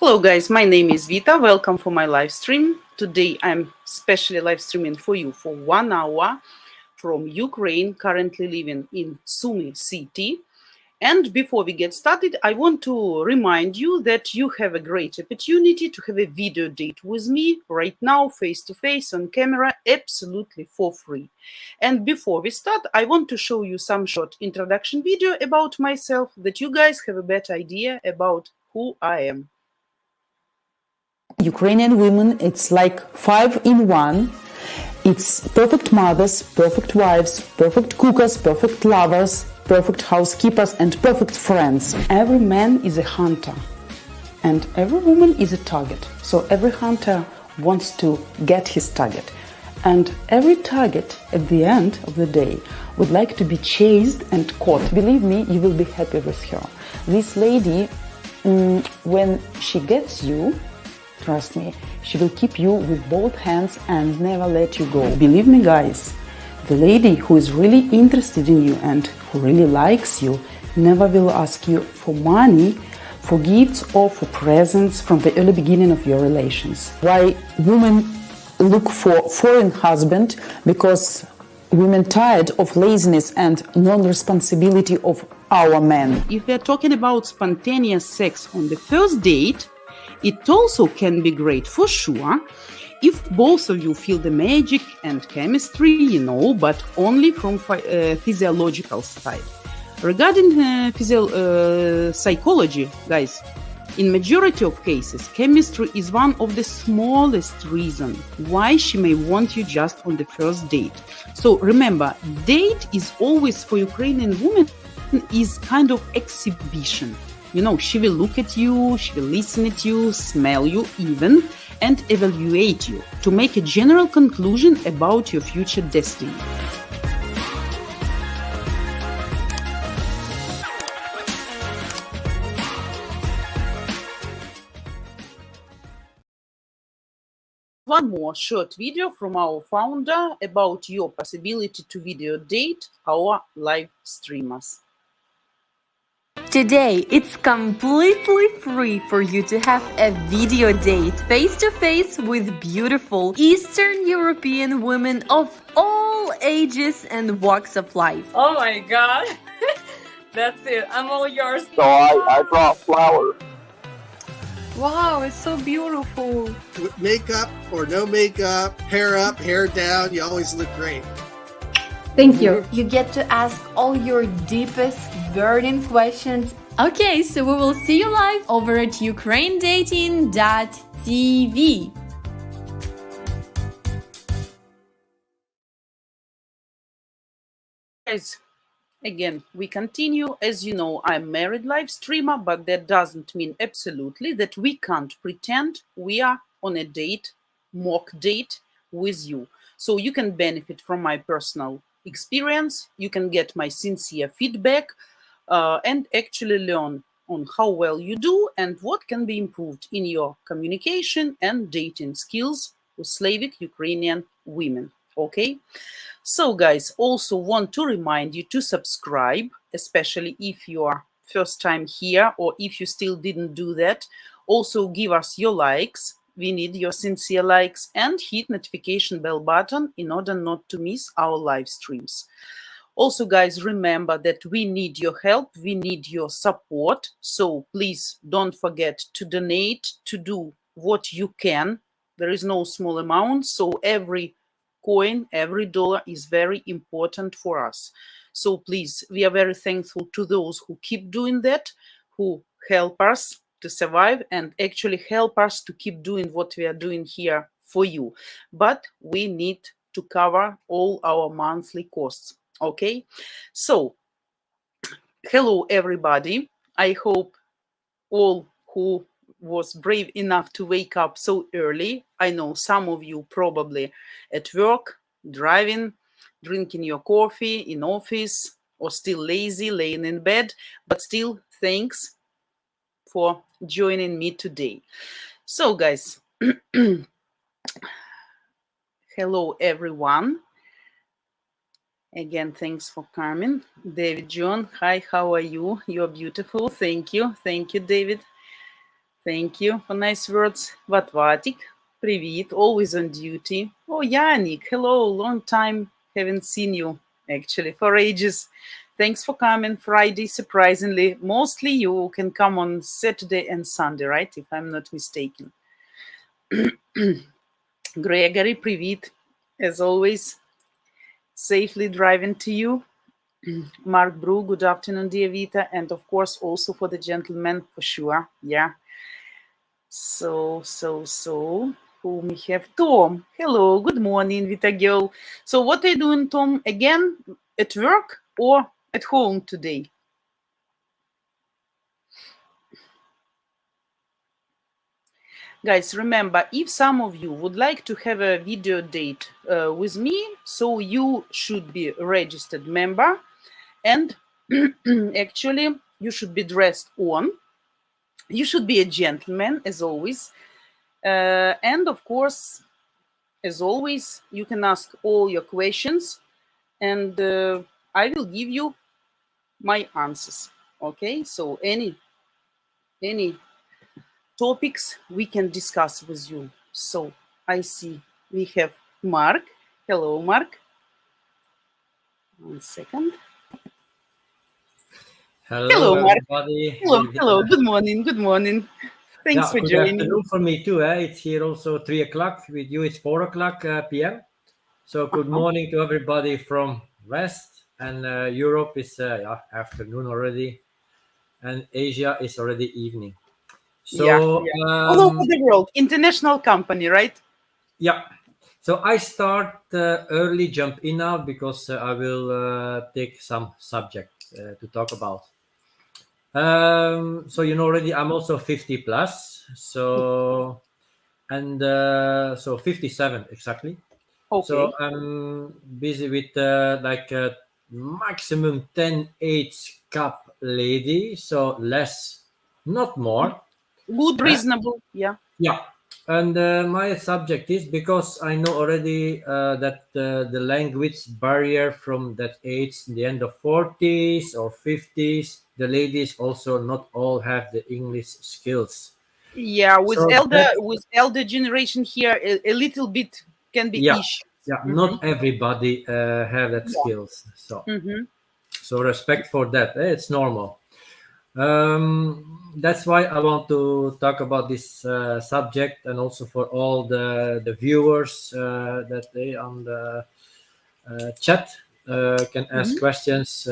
Hello guys, my name is Vita. Welcome for my live stream. Today I'm specially live streaming for you for 1 hour from Ukraine, currently living in Sumy city. And before we get started, I want to remind you that you have a great opportunity to have a video date with me right now, face to face on camera, absolutely for free. And before we start, I want to show you some short introduction video about myself that you guys have a better idea about who I am. Ukrainian women, it's like 5 in 1. It's perfect mothers, perfect wives, perfect cookers, perfect lovers, perfect housekeepers, and perfect friends. Every man is a hunter, and every woman is a target. So every hunter wants to get his target. And every target at the end of the day would like to be chased and caught. Believe me, you will be happy with her. This lady, when she gets you, trust me, she will keep you with both hands and never let you go. Believe me, guys, the lady who is really interested in you and who really likes you never will ask you for money, for gifts, or for presents from the early beginning of your relations. Why women look for foreign husband? Because women tired of laziness and non-responsibility of our men. If we are talking about spontaneous sex on the first date, it also can be great for sure if both of you feel the magic and chemistry, but only from physiological side. Regarding psychology, guys, in majority of cases, chemistry is one of the smallest reasons why she may want you just on the first date. So remember, date is always for Ukrainian women is kind of exhibition. She will look at you, she will listen at you, smell you even, and evaluate you to make a general conclusion about your future destiny. One more short video from our founder about your possibility to video date our live streamers. Today, it's completely free for you to have a video date face-to-face with beautiful Eastern European women of all ages and walks of life. Oh my god. That's it. I'm all yours. So I brought flowers. Wow, it's so beautiful. With makeup or no makeup, hair up, hair down, you always look great. Thank you. You get to ask all your deepest burning questions. Okay, so we will see you live over at ukrainedating.tv. Guys, again, we continue. As you know, I'm a married live streamer, but that doesn't mean absolutely that we can't pretend we are on a date, mock date with you. So you can benefit from my personal experience, you can get my sincere feedback, and actually learn on how well you do and what can be improved in your communication and dating skills with Slavic Ukrainian women. Okay? So guys, also want to remind you to subscribe, especially if you are first time here or if you still didn't do that. Also give us your likes. We need your sincere likes and hit notification bell button in order not to miss our live streams. Also, guys, remember that we need your help. We need your support. So please don't forget to donate, to do what you can. There is no small amount. So every coin, every dollar is very important for us. So please, we are very thankful to those who keep doing that, who help us to survive and actually help us to keep doing what we are doing here for you. But we need to cover all our monthly costs. Okay, so hello everybody. I hope all who was brave enough to wake up so early. I know some of you probably at work, driving, drinking your coffee in office, or still lazy, laying in bed, but still thanks for joining me today. So guys, hello everyone. Again, thanks for coming. David John, hi, how are you? You're beautiful. Thank you. Thank you, David. Thank you for nice words. Vatvatik, привет, always on duty. Oh, Yannick, hello, long time haven't seen you, actually, for ages. Thanks for coming Friday, surprisingly. Mostly you can come on Saturday and Sunday, right? If I'm not mistaken. Gregory, привет, as always. Safely driving to you. Mark Brew, good afternoon, dear Vita. And of course, also for the gentleman, for sure. Yeah. So, whom we have? Tom. Hello, good morning, Vita girl. So, what are you doing, Tom? Again, at work or at home today? Guys, remember, if some of you would like to have a video date with me, so you should be a registered member and actually you should be dressed on. You should be a gentleman, as always. And of course, as always, you can ask all your questions and I will give you my answers. Okay, so any topics we can discuss with you. So I see we have Mark. Hello, Mark. 1 second. Hello, Mark. everybody. Hello. Good morning. Good morning. Thanks for Good joining. afternoon for me too. It's here also 3 o'clock. With you, it's 4 o'clock p.m. So good morning to everybody from West, and Europe is afternoon already, and Asia is already evening. So all over the world, international company, right? yeah. So I start early, jump in now because I will take some subject to talk about. So you know already I'm also 50 plus. So and so 57 exactly. Okay. So I'm busy with maximum 10 age cup lady, so less, not more. Good, reasonable, yeah. Yeah. And my subject is because I know already that the language barrier from that age, the end of 40s or 50s, the ladies also not all have the English skills. Yeah, with So elder generation here, a little bit can be yeah, issues. yeah, not everybody have that skills. So so respect for that. It's normal. That's why I want to talk about this subject, and also for all the viewers that they on the chat can ask questions.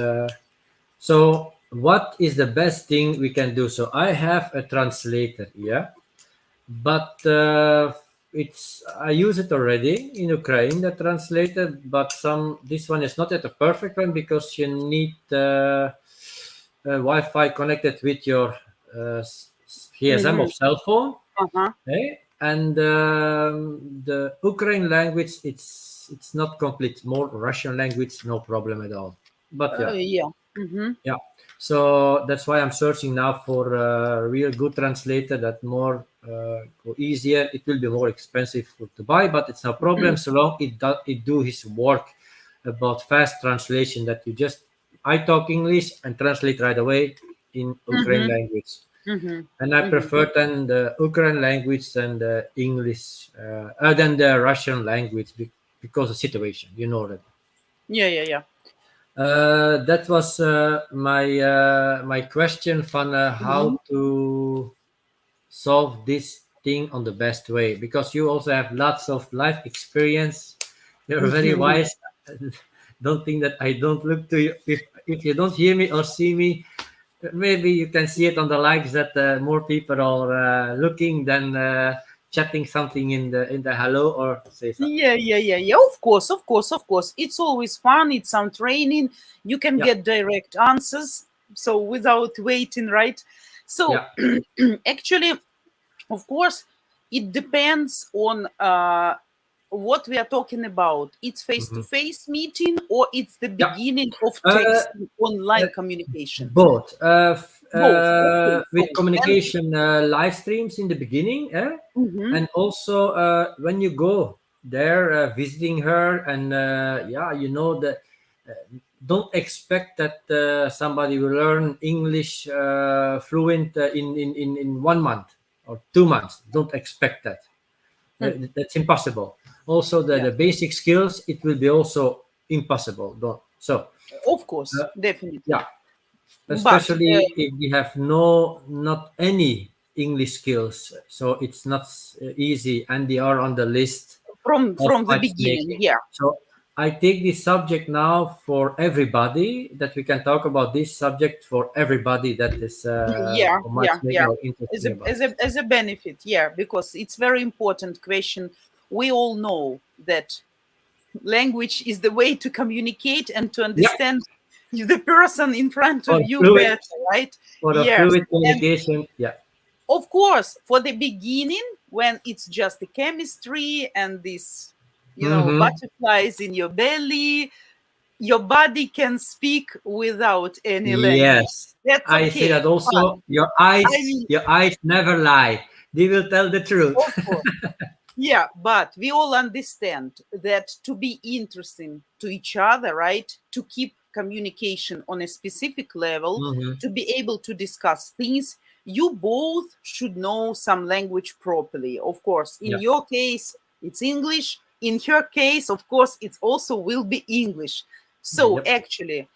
So what is the best thing we can do? So I have a translator, yeah, but it's I use it already in Ukraine, the translator, but this one is not yet a perfect one because you need Wi-Fi connected with your GSM of cell phone. Okay? And the Ukraine language, it's not complete. More Russian language, no problem at all. But yeah. So that's why I'm searching now for a real good translator that more go easier. It will be more expensive to buy, but it's no problem so long it do his work about fast translation, that you just I talk English and translate right away in Ukraine language. And I prefer then the Ukraine language than the English than the Russian language because of situation, you know that. Yeah. That was my question, Van, how to solve this thing on the best way, because you also have lots of life experience. You're very wise. Don't think that I don't look to you. If you don't hear me or see me, maybe you can see it on the likes that more people are looking than chatting something in the hello or say something. Yeah. Of course. It's always fun. It's some training. You can get direct answers. So without waiting, right? So actually, of course, it depends on what we are talking about. It's face-to-face meeting or it's the beginning of text online communication. Both. Both. Okay, With fine. communication live streams in the beginning, and also when you go there visiting her, and you know that don't expect that somebody will learn English fluent in 1 month or 2 months. Don't expect that. That's impossible. Also, the basic skills, it will be also impossible. So, Of course, definitely. yeah, But especially if we have not any English skills, so it's not easy, and they are on the list of from the beginning, matchmaking. yeah. So I take this subject now for everybody, that we can talk about this subject for everybody that is Yeah, for yeah, matchmaking yeah. or interesting about it. As a benefit, yeah, because it's very important question. We all know that language is the way to communicate and to Yeah, understand the person in front for of you fluid better, right? for a Yes. fluid And communication. Yeah, of course, for the beginning, when it's just the chemistry and this, mm-hmm. butterflies in your belly, your body can speak without any language. Yes, That's I say okay. that But also. I mean, Your eyes never lie. They will tell the truth. of course. Yeah, but we all understand that to be interesting to each other, right? To keep communication on a specific level, Mm-hmm. to be able to discuss things, you both should know some language properly. Of course, in Yeah, your case, it's English. In her case, of course, it also will be English. So yep. actually,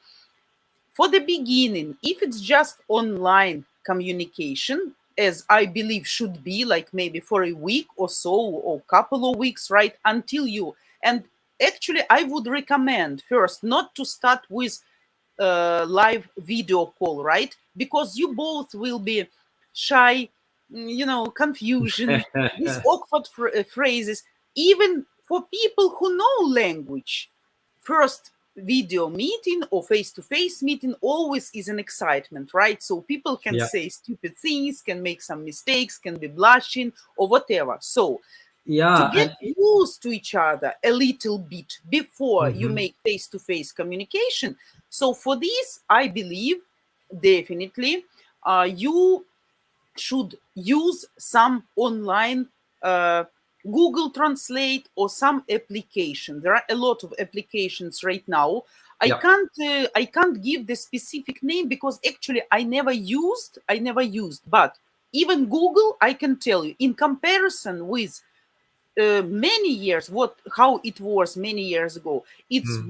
for the beginning, if it's just online communication, as I believe should be, like maybe for a week or so, or couple of weeks, right, until you, and actually I would recommend first not to start with live video call, right, because you both will be shy, confusion, these awkward phrases, even for people who know language. First video meeting or face-to-face meeting always is an excitement, right? So people can Yeah, say stupid things, can make some mistakes, can be blushing or whatever. So to yeah, get used to each other a little bit before you mhm. make face-to-face communication. So for this, I believe definitely you should use some online Google Translate or some application. There are a lot of applications right now. Yeah, I can't give the specific name because actually I never used. But even Google, I can tell you, in comparison with many years, how it was many years ago, it's mm.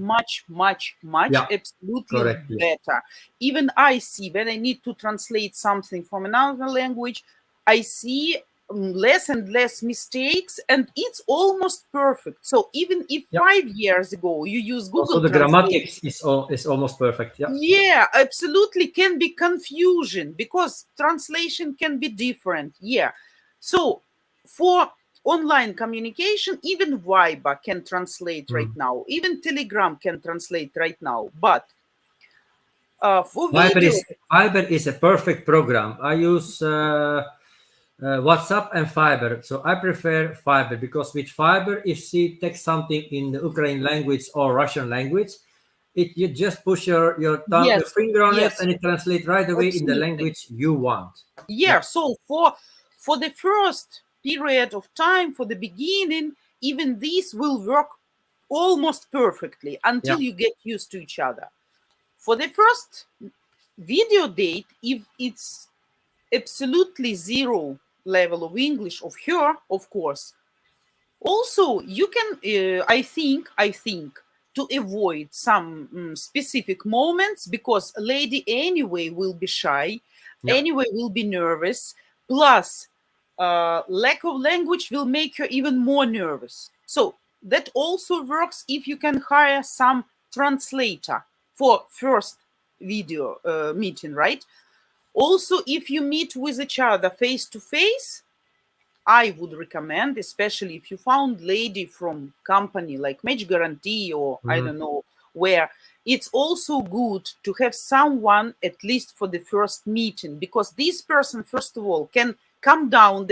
much Yeah, absolutely correct. Yeah, better. Even I see when I need to translate something from another language, I see less and less mistakes, and it's almost perfect. So even if yeah. 5 years ago you use Also, Google the Translate, grammatics is almost perfect. Yeah, yeah, absolutely can be confusion because translation can be different. Yeah. So for online communication, even Viber can translate right mm. now. Even Telegram can translate right now. But for Viber video, is Viber is a perfect program. I use WhatsApp and Fiber. So I prefer Fiber because with Fiber, if she text something in the Ukrainian language or Russian language, you just push your yes, finger on it yes, and it translates right away in the absolutely. language you want. Yeah. Yeah, So for the first period of time, for the beginning, even this will work almost perfectly yeah, until you get used to each other. For the first video date, if it's absolutely zero level of English of her, of course. Also, you can, I think, to avoid some specific moments because a lady anyway will be shy, yeah, anyway will be nervous. Plus, lack of language will make her even more nervous. So that also works if you can hire some translator for first video meeting, right? Also, if you meet with each other face to face, I would recommend, especially if you found lady from company like Match Guarantee or I mhm, don't know where, it's also good to have someone at least for the first meeting because this person, first of all, can calm down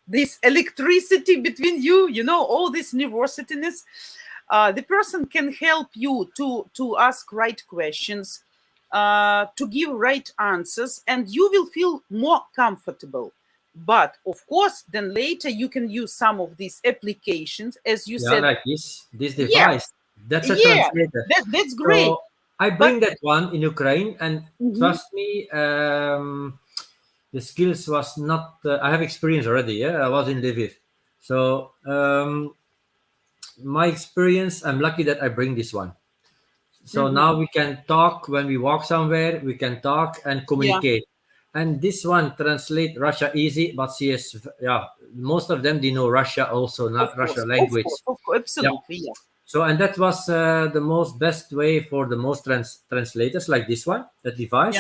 this electricity between you, all this nervousness. The person can help you to ask right questions, to give right answers, and you will feel more comfortable. But of course, then later you can use some of these applications, as you yeah. said. Like this Yeah, device, that's a yeah, translator. that's great. So I But bring that one in Ukraine, and mhm, trust me, the skills was not. I have experience already. Yeah, I was in Lviv, so my experience. I'm lucky that I bring this one. So now we can talk when we walk somewhere. We can talk and Yeah, communicate. And this one translate Russia easy, but yes, yeah, most of them they know Russia also, not Russia language. of course, Yeah. absolutely, yeah. So and that was the most best way for the most translators like this one, that Yeah, device.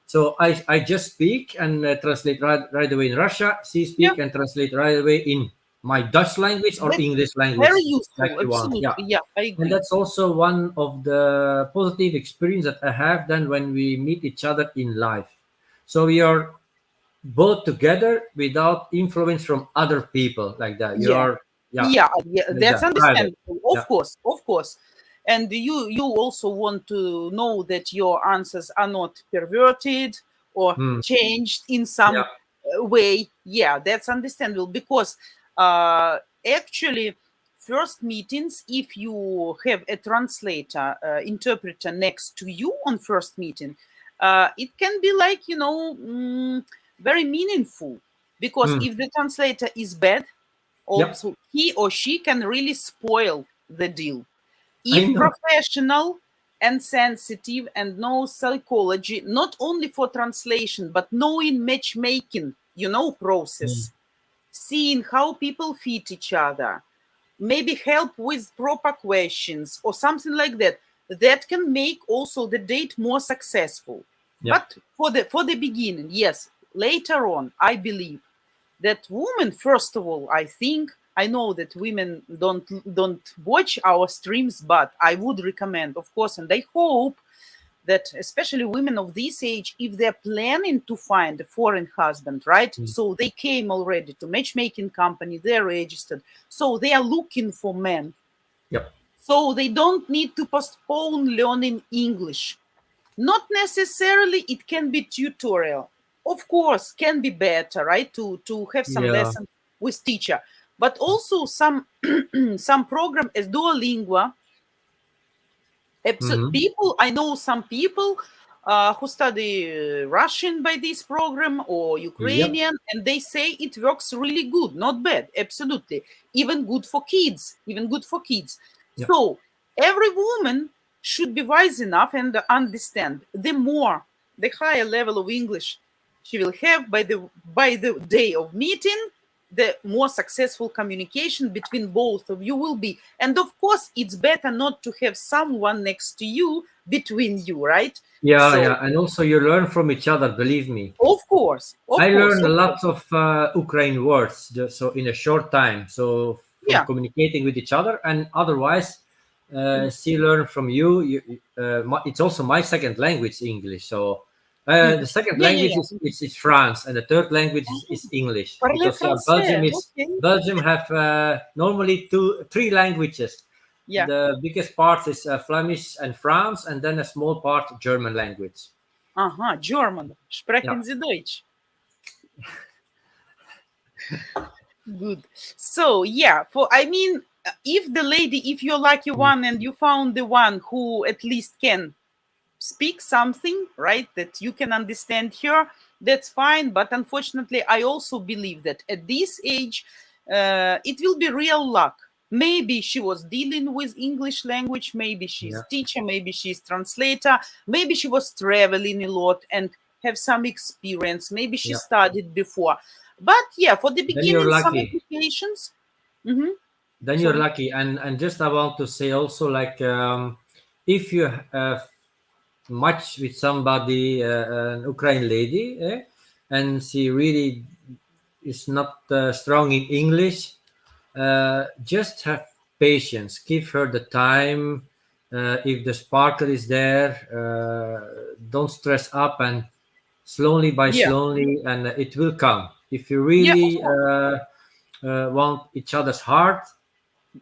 So I just speak and translate right away in Russia. She yeah. speak and translate right away in my Dutch language or That's English language, very like useful, you want. Yeah. absolutely, yeah, I And agree. that's also one of the positive experience that I have then when we meet each other in life. So we are both together without influence from other people like that. You Yeah, are, yeah, yeah, yeah, like that's that, private. understandable. Yeah. Of course, of course. And you also want to know that your answers are not perverted or Hmm. changed in Yeah. some way. Yeah, that's understandable because actually, first meetings, if you have a translator, interpreter next to you on first meeting, it can be like, very meaningful because Hmm. if the translator is bad, Yep. also he or she can really spoil the deal. I If know. professional and sensitive and knows psychology, not only for translation, but knowing matchmaking, Hmm. process, seeing how people fit each other, maybe help with proper questions or something like that, that can make also the date more successful. Yep. But for the beginning, yes, later on, I believe that women, first of all, I think, I know that women don't watch our streams, but I would recommend, of course, and I hope that especially women of this age, if they're planning to find a foreign husband, right, Hmm. so they came already to matchmaking company, they're registered, so they are looking for men, Yep. so they don't need to postpone learning English. Not necessarily it can be tutorial. Of course, can be better, right? To have some Yeah. lessons with teacher, but also some some program as Duolingo. Hmm. People, I know some people who study Russian by this program or Yep. Ukrainian, and they say it works really good, not bad, absolutely, even good for kids, even good for kids. Yep. So every woman should be wise enough and understand the higher level of English she will have by the day of meeting, the more successful communication between both of you will be. And of course, it's better not to have someone next to you between you, right? Yeah. So, Yeah. And also you learn from each other. Believe me. of course, of I course, learned a of lot course. of Ukraine words so in a short time. So from Yeah. communicating with each other, and otherwise, she learn from you. It's also my second language, English. So Mhm. the second Yeah, yeah, language yeah. is France, and the third language is English. Parlez Because yeah, Belgium français. is Okay. Belgium have normally three languages. Yeah. The biggest part is Flemish and France, and then a small part German language. Aha, German. Yeah. Sprechen Sie Deutsch. Good. So yeah, if the lady, if you're lucky Mm. one and you found the one who at least can speak something, right, that you can understand her, that's fine. But unfortunately, I also believe that at this age, it will be real luck. Maybe she was dealing with English language, maybe she's Yeah. teacher, maybe she's translator, maybe she was traveling a lot and have some experience, maybe she Yeah. studied before. But yeah, for the Then you're beginning, some lucky. applications. Hmm. Then you're Sorry. lucky. And just I want to say also, like, if you have much with somebody, an Ukraine lady, and she really is not strong in English, just have patience. Give her the time. If the sparkle is there, don't stress up, and slowly by Yeah. slowly, and it will come. If you Yeah, of really course. want each other's heart,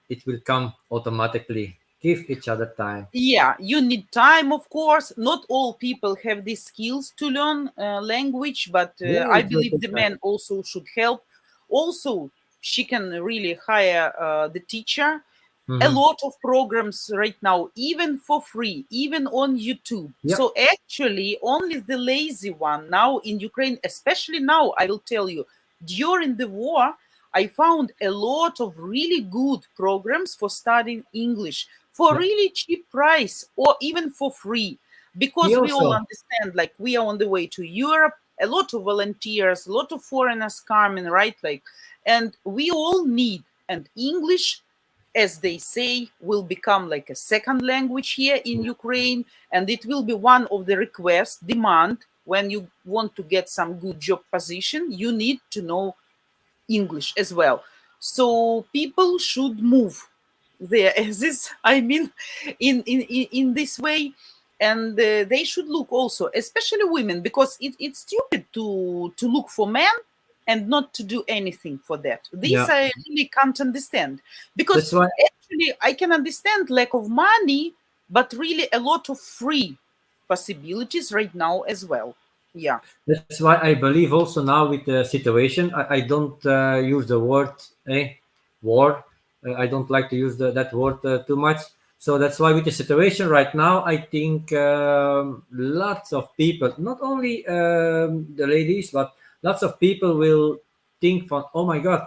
it will come automatically. Give each other time. Yeah, you need time, of course. Not all people have these skills to learn language, but Yeah, I it will believe take the time. man also should help. Also, she can really hire the teacher. a lot of programs right now, even for free, even on YouTube. Yeah. So actually, only the lazy one now in Ukraine, especially now, I will tell you, during the war, I found a lot of really good programs for studying English for really cheap price or even for free, because we all understand, like, we are on the way to Europe, a lot of volunteers, a lot of foreigners coming, right? Like, and we all need, and English, as they say, will become like a second language here in Ukraine, and it will be one of the requests, demand, when you want to get some good job position, you need to know English as well. So people should move there, as this, I mean, in this way, and they should look also, especially women, because it's stupid to look for men and not to do anything for that. This I really can't understand, because That's why actually I can understand lack of money, but really a lot of free possibilities right now as well. Yeah. That's why I believe also now with the situation, I don't use the word war. I don't like to use that word too much. So that's why with the situation right now, I think lots of people, not only the ladies, but lots of people will think from, oh my God,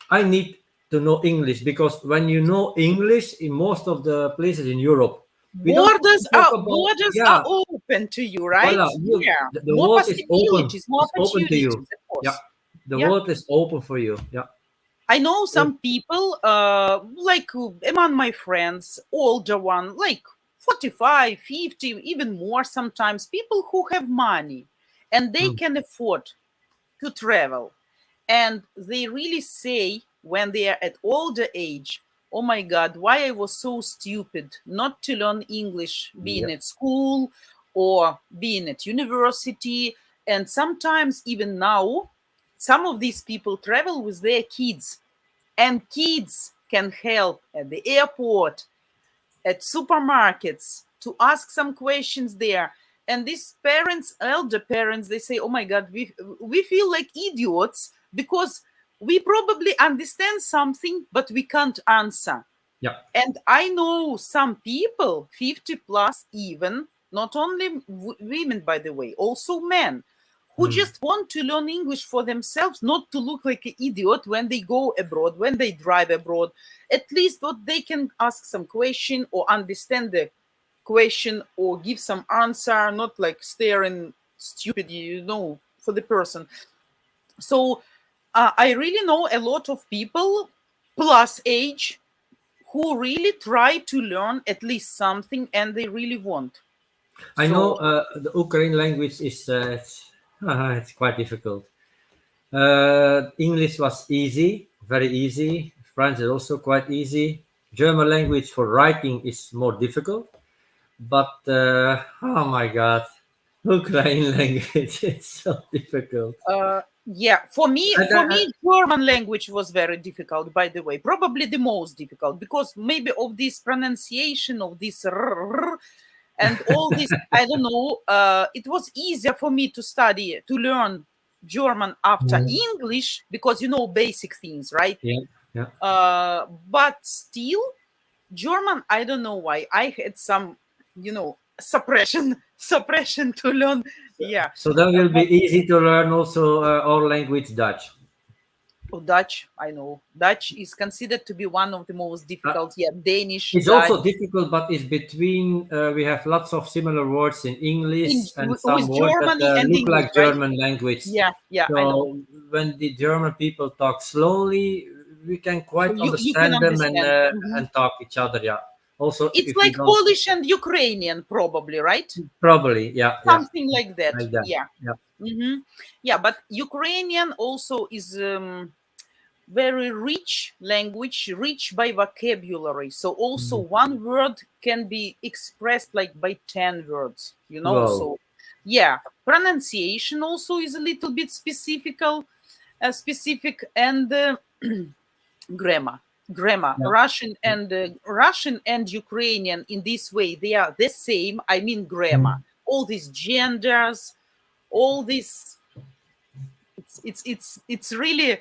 I need to know English, because when you know English in most of the places in Europe, we don't talk about, Borders are yeah, open to you, right? voila, Yeah, the more world is open. possibilities, more It's open to opportunities, you. of Yeah, course. the Yeah, world is open for you. Yeah. I know some people, like among my friends, older one, like 45, 50, even more sometimes, people who have money and they Mm. can afford to travel. And they really say when they are at older age, oh my God, why I was so stupid not to learn English being Yeah. at school or being at university. And sometimes even now, some of these people travel with their kids, and kids can help at the airport, at supermarkets, to ask some questions there. And these parents, elder parents, they say, oh my God, we feel like idiots because we probably understand something but we can't answer. Yeah. And I know some people, 50 plus even, not only women, by the way, also men, who Mm. just want to learn English for themselves, not to look like an idiot when they go abroad, when they drive abroad. At least what they can ask some question or understand the question or give some answer, not like staring stupid, for the person. So I really know a lot of people plus age who really try to learn at least something and they really want. I know So the Ukrainian language is it's quite difficult. English was easy, very easy. French is also quite easy. German language for writing is more difficult. But oh my God, Ukrainian language it's so difficult. yeah, for me, And, German language was very difficult, by the way, probably the most difficult, because maybe of this pronunciation of this and all this, I don't know, it was easier for me to study, to learn German after English, because basic things, right? yeah, yeah. But still, German, I don't know why. I had some, suppression to learn. Yeah. So that will be But easy to learn also our language, Dutch. Dutch, I know. Dutch is considered to be one of the most Uh, difficult. Yeah, Danish, it's Dutch. also difficult, but it's between. We have lots of similar words in English and some With words that Germany and look English, like right? German language. Yeah, yeah, I know. So when the German people talk slowly, we can So quite you can understand them understand. Mhm. and talk each other. Yeah. Also, It's if we like don't, Polish and Ukrainian, probably, right? probably, yeah, yeah, Something like that. like that. Yeah. Yeah. Yeah, but Ukrainian also is very rich language, rich by vocabulary. So also one word can be expressed like by 10 words, Wow. So yeah, pronunciation also is a little bit specific, and grammar. Yeah. Russian and Ukrainian in this way, they are the same. I mean grammar. All these genders, all this, it's really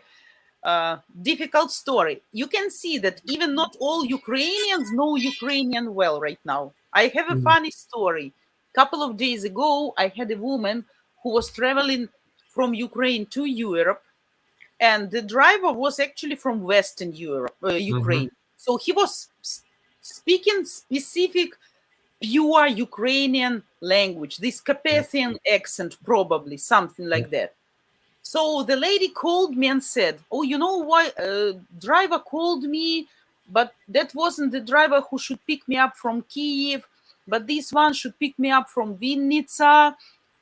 difficult story. You can see that even not all Ukrainians know Ukrainian well right now. I have a funny story. A couple of days ago, I had a woman who was traveling from Ukraine to Europe, and the driver was actually from Western Europe, Ukraine. So he was speaking specific pure Ukrainian language, this Carpathian accent, probably something like that. So the lady called me and said, "Oh, you know why? Driver called me, but that wasn't the driver who should pick me up from Kiev, but this one should pick me up from Vinnytsia,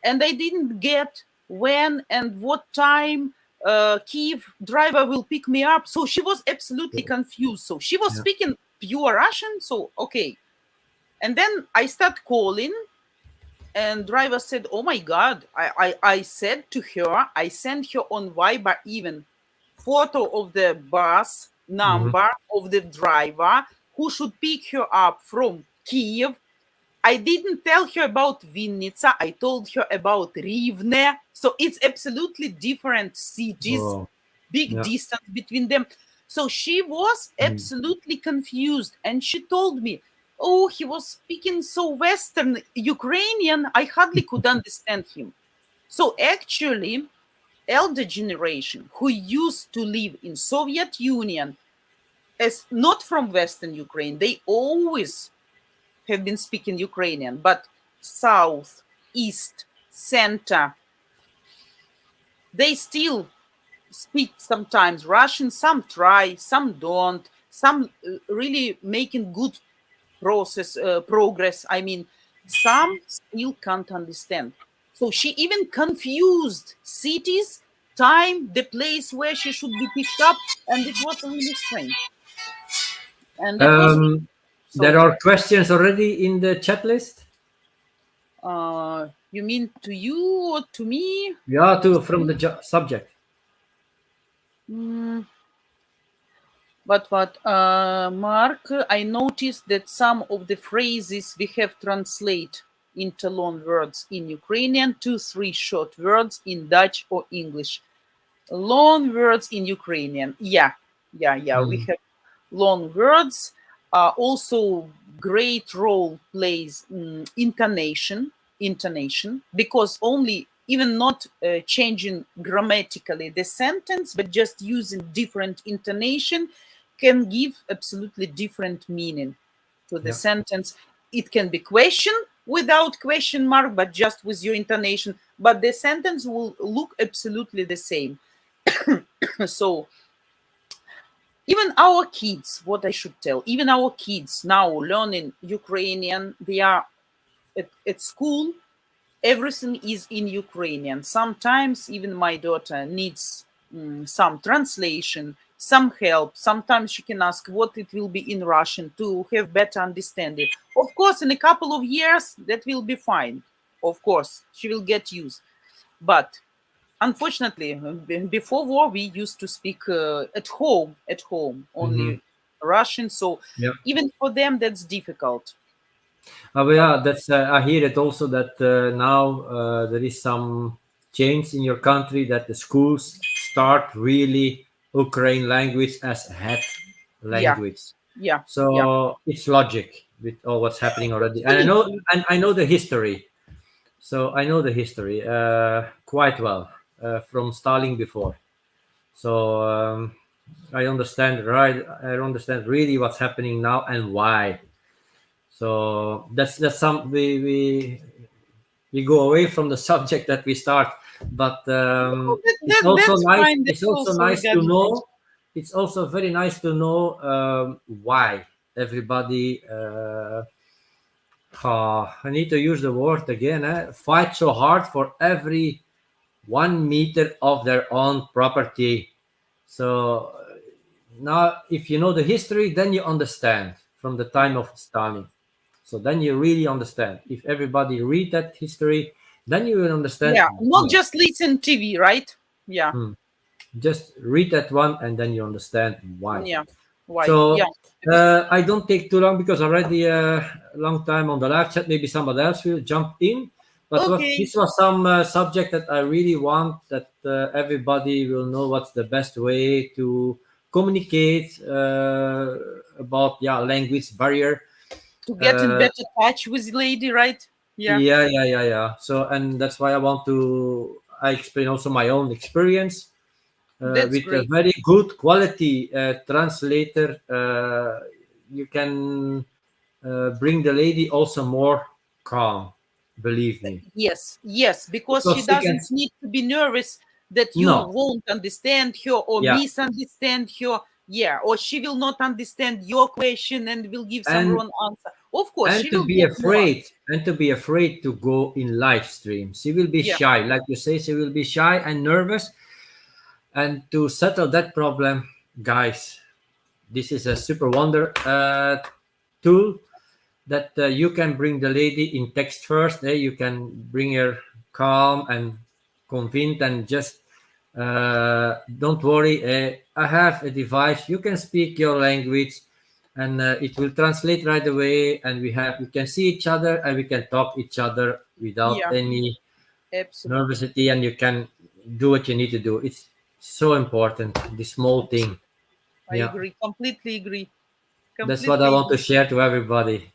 and I didn't get when and what time Kiev driver will pick me up." So she was absolutely confused. So she was speaking pure Russian. So okay, and then I start calling. And driver said, "Oh my God," I said to her, I sent her on Viber even photo of the bus number of the driver who should pick her up from Kiev. I didn't tell her about Vinnytsia. I told her about Rivne. So it's absolutely different cities, big distance between them. So she was absolutely confused. And she told me, "Oh, he was speaking so Western Ukrainian, I hardly could understand him." So actually, elder generation who used to live in Soviet Union as not from Western Ukraine, they always have been speaking Ukrainian, but south, east, center, they still speak sometimes Russian. Some try, some don't, some really making good progress. I mean, some still can't understand. So she even confused cities, time, the place where she should be picked up, and it was really strange. And that was There are questions already in the chat list. You mean to you or to me? Yeah, from the subject. But what, Mark, I noticed that some of the phrases we have translate into long words in Ukrainian, 2-3 short words in Dutch or English. Long words in Ukrainian. Yeah. We have long words. Also, great role plays intonation, because only even not changing grammatically the sentence, but just using different intonation can give absolutely different meaning to the sentence. It can be question without question mark, but just with your intonation, but the sentence will look absolutely the same. So even our kids, what I should tell, even our kids now learning Ukrainian, they are at school, everything is in Ukrainian. Sometimes even my daughter needs some translation, some help. Sometimes she can ask what it will be in Russian to have better understanding. Of course, in a couple of years, that will be fine. Of course, she will get used. But unfortunately, before war, we used to speak at home only Russian. So even for them, that's difficult. That's I hear it also that now there is some change in your country that the schools start really Ukraine language as head language. So it's logic with all what's happening already, and I know the history. So I know the history quite well from Stalin before. So I understand, right? I understand really what's happening now and why. So that's some we go away from the subject that we start, but it's also nice. It's also nice to know. It's also very nice to know why everybody. I need to use the word again. Fight so hard for every 1 meter of their own property. So now, if you know the history, then you understand from the time of Stalin. So then you really understand. If everybody read that history, then you will understand. Yeah, not just listen TV, right? Yeah. Just read that one, and then you understand why. Yeah. Why? So I don't take too long because already a long time on the live chat. Maybe somebody else will jump in. But Okay. this was some subject that I really want that everybody will know what's the best way to communicate about language barrier. To get in Uh, better touch with lady, right? Yeah. yeah. So, and that's why I explain also my own experience That's with a great. very good quality translator. You can bring the lady also more calm, believe me, Yes, yes, because she because she can. doesn't need to be nervous that you No, won't understand her or yeah, misunderstand her. Yeah, or she will not understand your question and will give some and wrong answer. Of course, and she to will be get more. afraid and to be afraid to go in live stream. She will be Yeah, shy, like you say. She will be shy and nervous. And to settle that problem, guys, this is a super wonder tool that you can bring the lady in text first. You can bring her calm and convinced and just don't worry. I have a device. You can speak your language, and it will translate right away. And we can see each other and we can talk each other without yeah, any absolutely. nervosity. And you can do what you need to do. It's so important. This small thing. I Yeah, agree. Completely agree. that's what I Completely want to agree. share to everybody.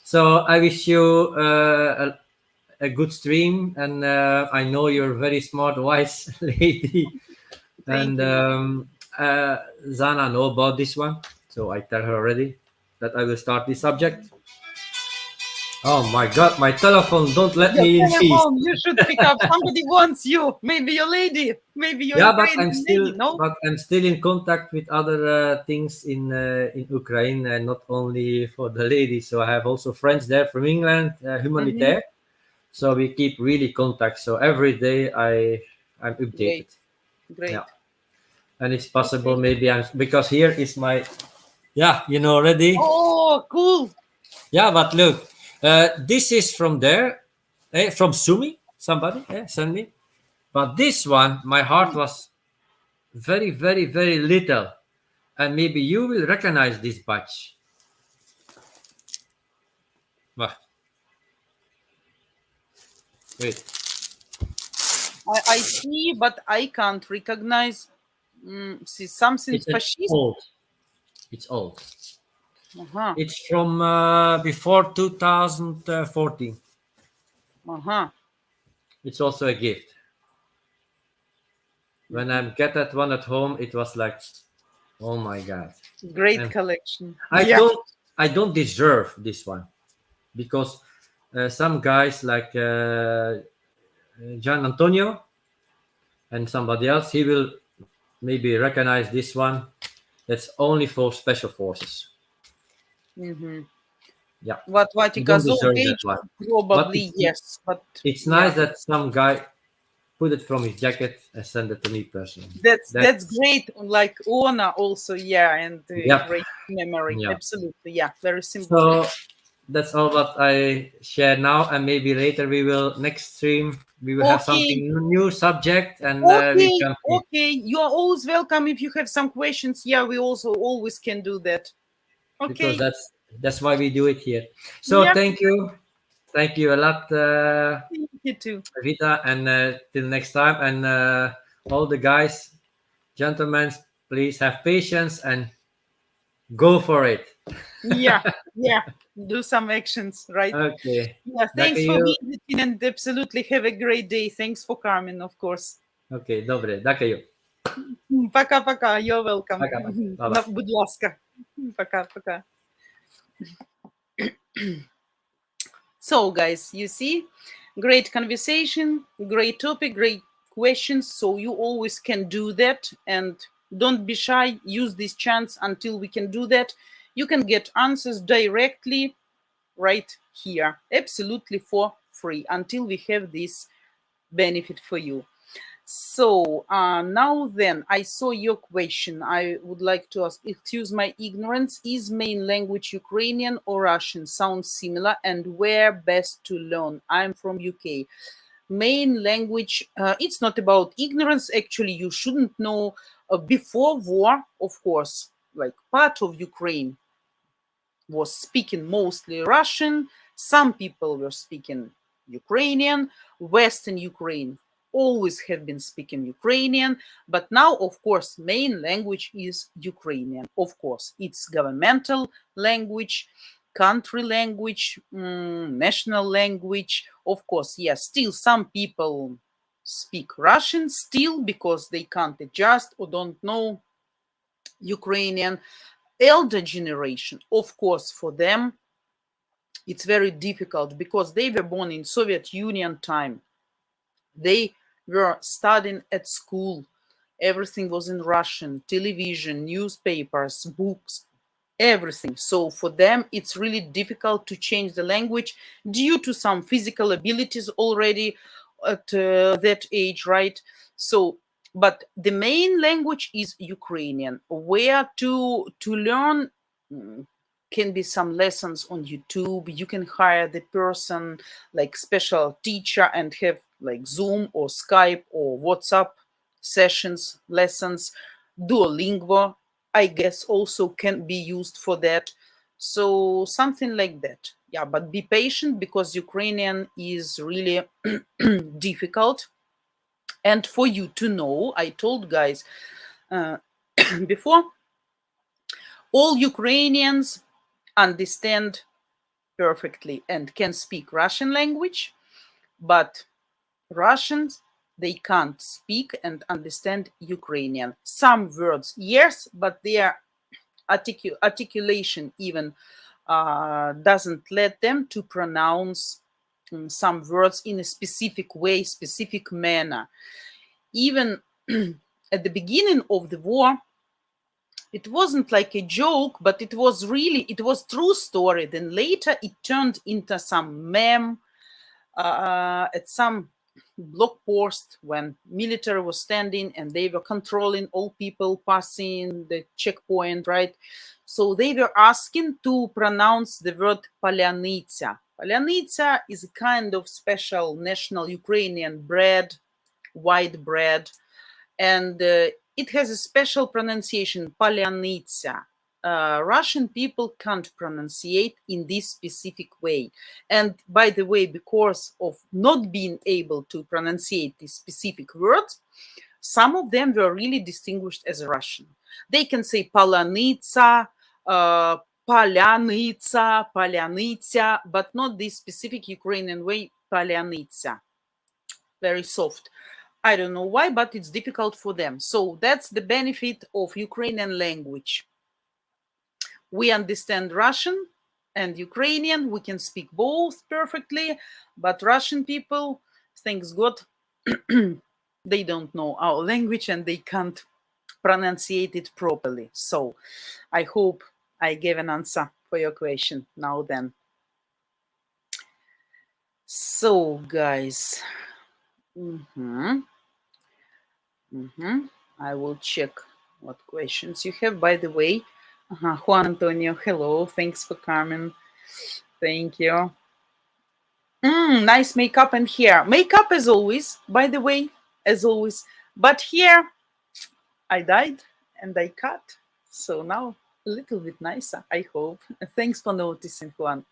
So I wish you a good stream, and I know you're a very smart, wise lady. Thank And you. Zana know about this one, so I tell her already that I will start this subject. Oh my God, my telephone don't let Your me in peace. telephone, you should pick up. Somebody wants you. Maybe your lady. Maybe your Yeah, Ukrainian lady. No? but I'm still in contact with other things in Ukraine, and not only for the ladies. So I have also friends there from England, Mm-hmm. humanitaire. So we keep really contact. So every day I'm updated. Great. Great. Yeah, and it's possible Okay. maybe I'm because here is my ready. Oh, cool. Yeah, but look, this is from there, from Sumi. Somebody send me. But this one, my heart was very, very, very little, and maybe you will recognize this batch. Wah, wait, I see, but I can't recognize. See something it's an fascist. old. It's old. Uh-huh. It's from before 2014. Uh-huh. It's also a gift. When I get that one at home, it was like, oh my God. Great And collection. I Yeah. don't, I don't deserve this one because some guys like Gian Antonio and somebody else, he will maybe recognize this one. That's only for special forces. Mm-hmm. Yeah, What you Vatica don't Zone deserve that age? one. But Probably yes, but it's yeah. nice that some guy put it from his jacket and send it to me personally. That's great. Like honor also, yeah, and Yep. great memory. Yeah. Absolutely, yeah. Very symbolic. So that's all what I share now, and maybe later we will next stream we will have Okay. something new subject, and we Okay, can okay. You are always welcome if you have some questions. Yeah, we also always can do that. because Okay. that's why we do it here. So Yeah, thank you a lot, you too. Vita, and till next time, and all the guys, gentlemen, please have patience and go for it. Yeah, yeah. Do some actions, right? Okay, Yeah, thanks for дякую. visiting and absolutely have a great day. Thanks for coming, of course. Okay, добре, дякую. Пока-пока. You're welcome. Пока-пока. Bye-bye. Будь ласка. Пока-пока. So, guys, you see, great conversation, great topic, great questions. So you always can do that, and don't be shy. Use this chance until we can do that. You can get answers directly right here, absolutely for free, until we have this benefit for you. So now then, I saw your question. I would like to ask, excuse my ignorance, is main language Ukrainian or Russian? Sounds similar, and where best to learn? I'm from UK. Main language, it's not about ignorance. Actually, you shouldn't know. Before war, of course, like part of Ukraine was speaking mostly Russian. Some people were speaking Ukrainian. Western Ukraine always have been speaking Ukrainian, but now, of course, main language is Ukrainian. Of course, it's governmental language, country language, national language. Of course, yes, still some people speak Russian still because they can't adjust or don't know Ukrainian. Elder generation, of course, for them, it's very difficult because they were born in Soviet Union time. They were studying at school. Everything was in Russian, television, newspapers, books, everything. So for them, it's really difficult to change the language due to some physical abilities already at that age, right? So, but the main language is Ukrainian. Where to learn can be some lessons on YouTube. You can hire the person like special teacher and have like Zoom or Skype or WhatsApp sessions, lessons. Duolingo, I guess, also can be used for that. So something like that. Yeah, but be patient because Ukrainian is really difficult. And for you to know, I told guys before, all Ukrainians understand perfectly and can speak Russian language, but Russians, they can't speak and understand Ukrainian. Some words, yes, but their articulation even doesn't let them to pronounce some words in a specific way, specific manner. Even at the beginning of the war, it wasn't like a joke, but it was true story. Then later it turned into some meme at some blog post when military was standing and they were controlling all people passing the checkpoint, right? So they were asking to pronounce the word palyanytsia. Palyanytsia is a kind of special national Ukrainian bread, white bread, and it has a special pronunciation, palyanytsia. Russian people can't pronunciate in this specific way. And by the way, because of not being able to pronunciate these specific words, some of them were really distinguished as Russian. They can say palanitsa, palyanytsia, but not this specific Ukrainian way, palyanytsia. Very soft. I don't know why, but it's difficult for them. So that's the benefit of Ukrainian language. We understand Russian and Ukrainian. We can speak both perfectly, but Russian people, thanks God, they don't know our language and they can't pronunciate it properly. So I hope I gave an answer for your question now then. So guys, I will check what questions you have. By the way, Juan Antonio, hello. Thanks for coming. Thank you. Nice makeup and hair. Makeup as always, by the way, as always. But here, I dyed and I cut. So now a little bit nicer, I hope. Thanks for noticing, Juan.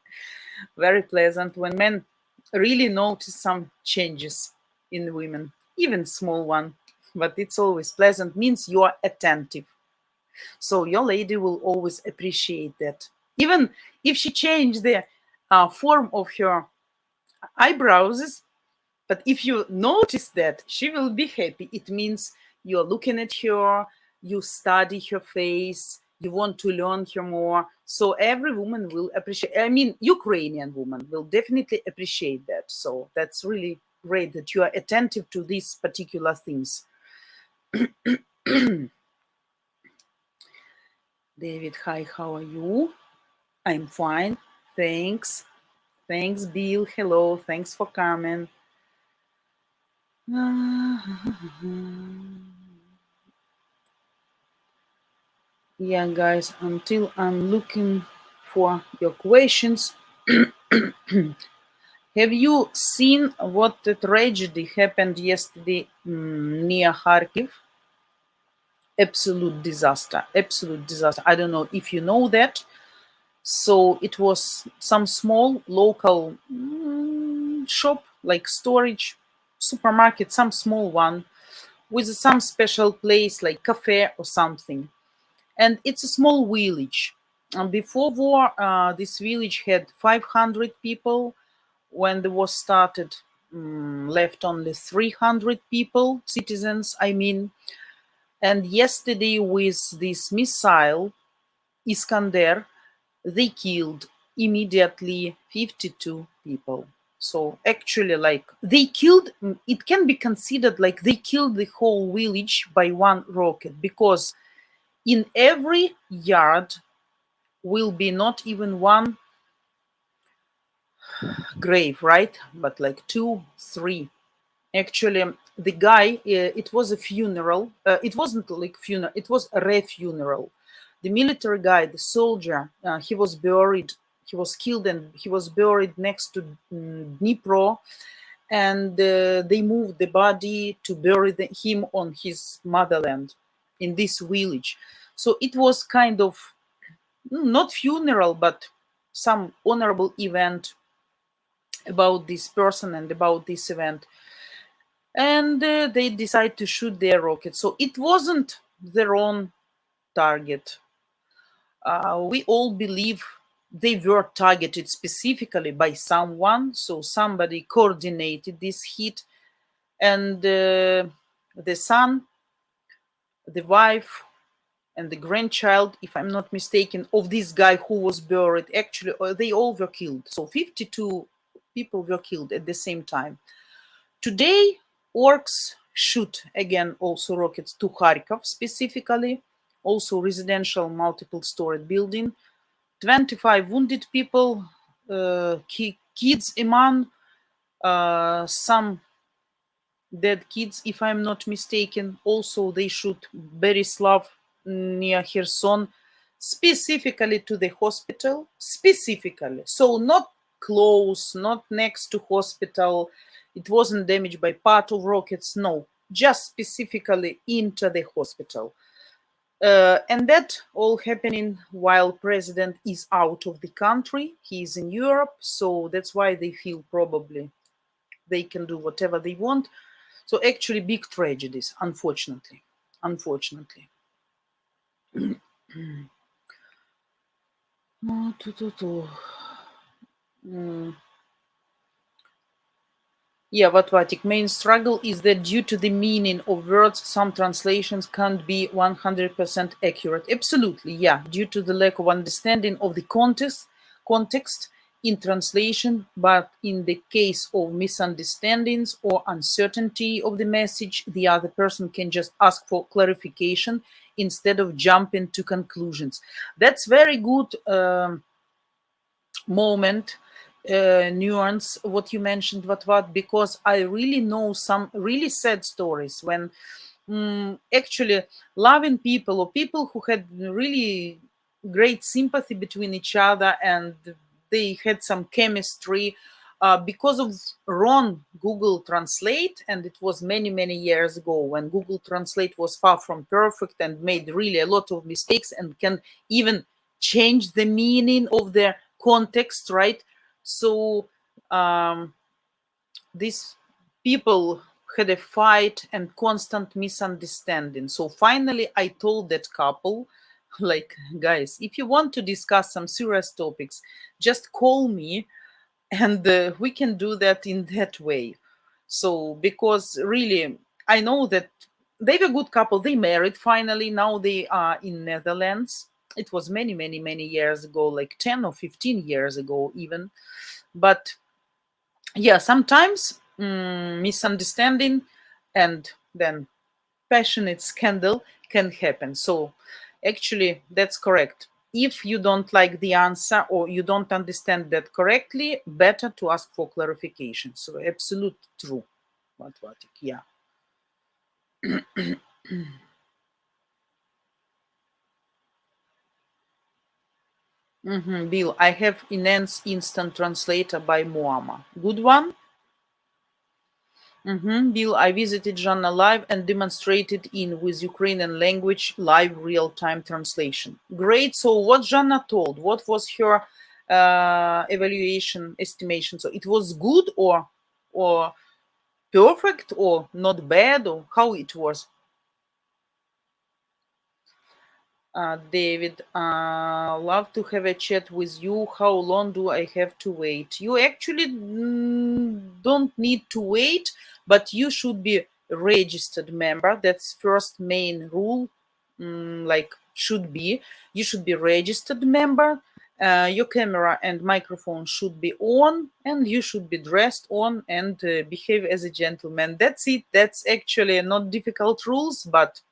Very pleasant when men really notice some changes in women, even small one. But it's always pleasant, means you are attentive. So your lady will always appreciate that. Even if she changed the form of her eyebrows, but if you notice that, she will be happy. It means you're looking at her, you study her face, you want to learn her more. So every woman will appreciate, I mean, Ukrainian woman will definitely appreciate that. So that's really great that you are attentive to these particular things. David, hi, how are you? I'm fine, thanks. Thanks, Bill. Hello, thanks for coming. Yeah, guys, until I'm looking for your questions. Have you seen what the tragedy happened yesterday near Kharkiv? Absolute disaster, absolute disaster. I don't know if you know that. So it was some small local shop, like storage, supermarket, some small one, with some special place like cafe or something. And it's a small village. Before war, this village had 500 people. When the war started, left only 300 people, citizens, I mean. And yesterday, with this missile, Iskander, they killed immediately 52 people. So actually, like they killed, it can be considered like they killed the whole village by one rocket, because in every yard will be not even one grave, right? But like 2, 3. Actually, the guy, it was a funeral. It wasn't like funeral, it was a re-funeral. The military guy, the soldier, he was buried, he was killed, and he was buried next to Dnipro. And they moved the body to bury him on his motherland in this village. So it was kind of not funeral, but some honorable event about this person and about this event. And they decide to shoot their rocket. So it wasn't their own target. We all believe they were targeted specifically by someone. So somebody coordinated this hit. And the son, the wife, and the grandchild, if I'm not mistaken, of this guy who was buried, actually, they all were killed. So 52 people were killed at the same time. Today, orcs shoot again also rockets to Kharkov specifically, also residential multiple-storied building. 25 wounded people, kids among, some dead kids, if I'm not mistaken. Also, they shoot Berislav near Kherson, specifically to the hospital, specifically. So not close, not next to hospital. It wasn't damaged by part of rockets, no, just specifically into the hospital. And that all happening while president is out of the country. He is in Europe, so that's why they feel probably they can do whatever they want. So actually big tragedies, unfortunately. Unfortunately. Yeah, Vatvatik, main struggle is that due to the meaning of words, some translations can't be 100% accurate. Absolutely, yeah, due to the lack of understanding of the context in translation, but in the case of misunderstandings or uncertainty of the message, the other person can just ask for clarification instead of jumping to conclusions. That's very good moment, nuance, what you mentioned, what, because I really know some really sad stories when actually loving people or people who had really great sympathy between each other and they had some chemistry, because of wrong Google Translate, and it was many years ago when Google Translate was far from perfect and made really a lot of mistakes and can even change the meaning of the context, right? So these people had a fight and constant misunderstanding. So finally I told that couple, like, guys, if you want to discuss some serious topics, just call me and we can do that in that way. So because really I know that they were a good couple, they married finally, now they are in Netherlands. It was many years ago, like 10 or 15 years ago even. But yeah, sometimes misunderstanding and then passionate scandal can happen. So actually that's correct. If you don't like the answer or you don't understand that correctly, better to ask for clarification. So absolute true. Vatvatik, yeah. Bill, I have Enhanced Instant Translator by Moama. Good one? Bill, I visited Жанна live and demonstrated in with Ukrainian language live real-time translation. Great. So what Жанна told, what was her evaluation, estimation? So it was good or or perfect or not bad, or how it was? David, love to have a chat with you. How long do I have to wait? You actually don't need to wait, but you should be a registered member. That's first main rule. Like should be, you should be registered member. Your camera and microphone should be on, and you should be dressed on and behave as a gentleman. That's it. That's actually not difficult rules, but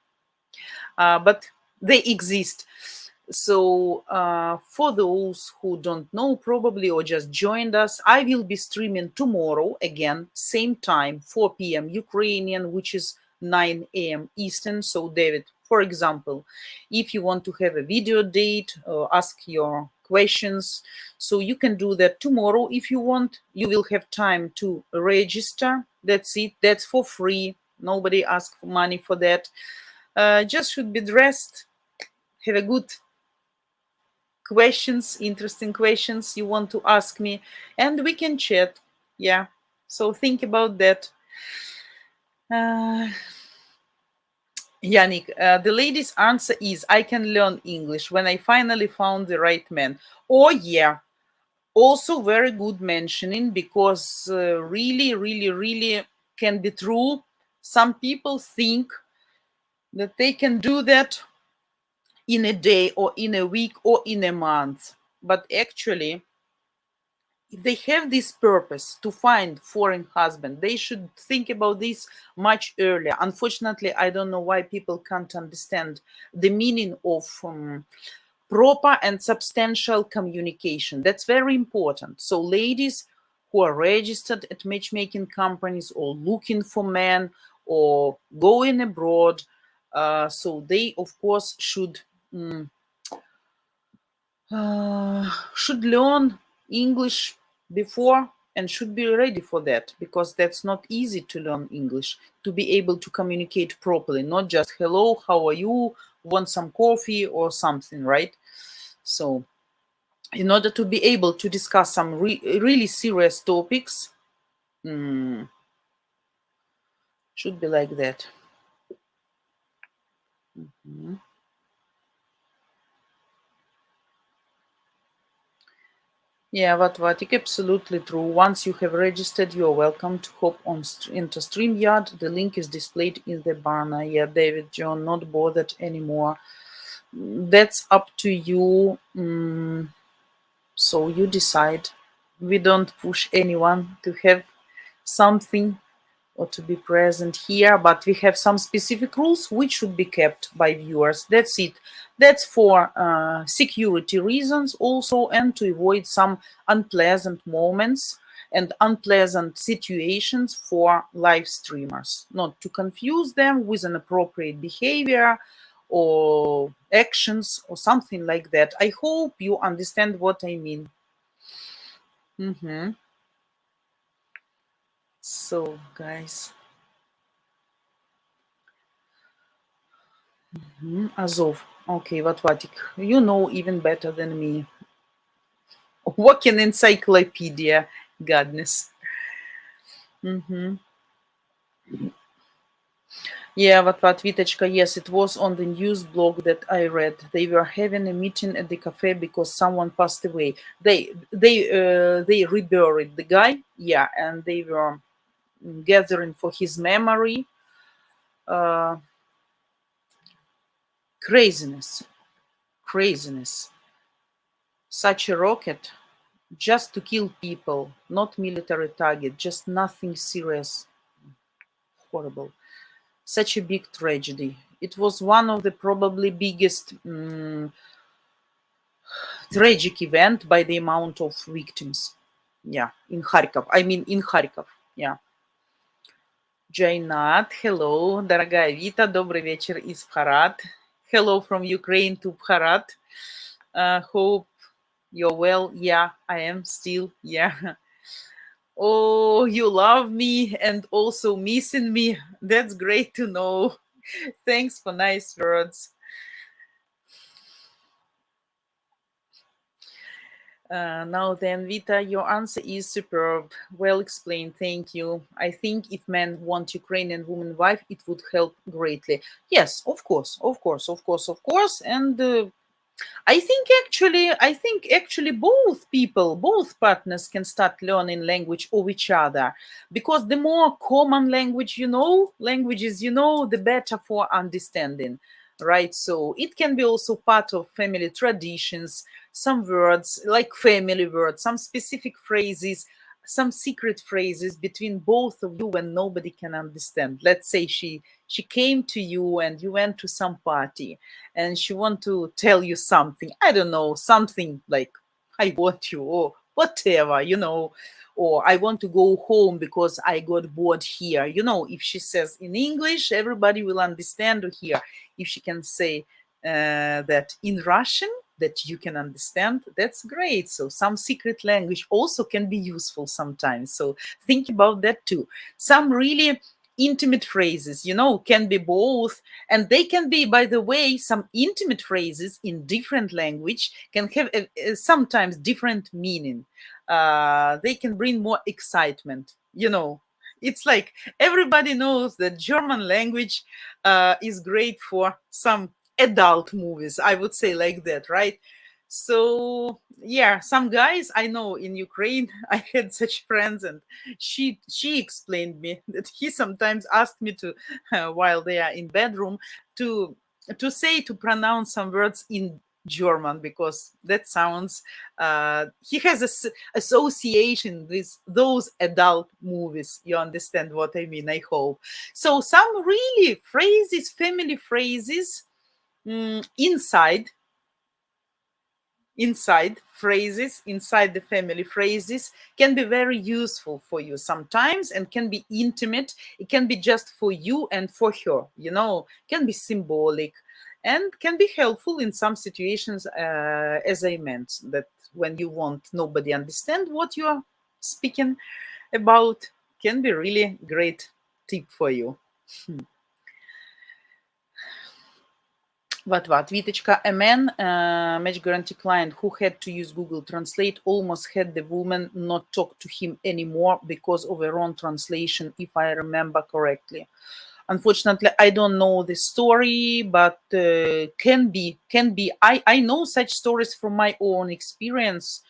they exist. So for those who don't know probably or just joined us, I will be streaming tomorrow again, same time, 4 p.m. Ukrainian, which is 9 a.m. Eastern. So David, for example, if you want to have a video date or ask your questions, so you can do that tomorrow if you want. You will have time to register. That's it. That's for free. Nobody asks for money for that. Just should be dressed, have a good questions, interesting questions you want to ask me, and we can chat. Yeah, so think about that. Yannick, the lady's answer is I can learn English when I finally found the right man. Oh yeah, also very good mentioning, because really, really, really can be true. Some people think that they can do that in a day or in a week or in a month. But actually, if they have this purpose to find foreign husband, they should think about this much earlier. Unfortunately, I don't know why people can't understand the meaning of proper and substantial communication. That's very important. So ladies who are registered at matchmaking companies or looking for men or going abroad, so they of course should learn English before and should be ready for that, because that's not easy to learn English, to be able to communicate properly, not just hello, how are you, want some coffee or something, right? So in order to be able to discuss some really serious topics, should be like that. Yeah, Vatvatik, absolutely true. Once you have registered, you are welcome to hop on into StreamYard. The link is displayed in the banner. Yeah, David, John, not bothered anymore. That's up to you. So you decide. We don't push anyone to have something or to be present here, but we have some specific rules which should be kept by viewers. That's it. That's for security reasons also, and to avoid some unpleasant moments and unpleasant situations for live streamers, not to confuse them with inappropriate behavior or actions or something like that. I hope you understand what I mean. So, guys. Azov. Okay, Vatvatik, you know even better than me. Walking encyclopedia, godness. Yeah, Vatvatvitachka, yes, it was on the news blog that I read. They were having a meeting at the cafe because someone passed away. They reburied the guy, yeah, and they were gathering for his memory. Craziness. Such a rocket just to kill people, not military target, just nothing serious. Horrible. Such a big tragedy. It was one of the probably biggest tragic event by the amount of victims. Yeah, in Kharkov. In Kharkov. Yeah. Jainat, hello, дорогая Vita, добрый вечер из Bharat. Hello from Ukraine to Bharat. Hope you're well. Yeah, I am still. Yeah. Oh, you love me and also missing me. That's great to know. Thanks for nice words. Now then, Vita, your answer is superb. Well explained. Thank you. I think if men want Ukrainian woman wife, it would help greatly. Yes, of course, of course, of course, of course. And I think actually both partners can start learning language of each other, because the more common languages the better for understanding, right? So it can be also part of family traditions, some words like family words, some specific phrases, some secret phrases between both of you when nobody can understand. Let's say she came to you and you went to some party and she want to tell you something, I don't know, something like I want you or whatever, or I want to go home because I got bored here. If she says in English, everybody will understand or hear. If she can say that in Russian, that you can understand, that's great. So some secret language also can be useful sometimes. So think about that too. Some really intimate phrases, can be both. And they can be, by the way, some intimate phrases in different language can have sometimes different meaning. They can bring more excitement. It's like everybody knows that German language is great for some adult movies, I would say, like that, right? So yeah, some guys I know in Ukraine, I had such friends, and she explained me that he sometimes asked me to while they are in bedroom to to pronounce some words in German, because that sounds he has association with those adult movies. You understand what I mean, I hope. So some really phrases, family phrases, inside phrases, inside the family phrases, can be very useful for you sometimes, and can be intimate. It can be just for you and for her, can be symbolic, and can be helpful in some situations, as I meant, that when you want nobody understand what you are speaking about, can be really great tip for you. What, Vitechka, a man, match guarantee client who had to use Google Translate almost had the woman not talk to him anymore because of a wrong translation, if I remember correctly. Unfortunately, I don't know the story, but can be. I know such stories from my own experience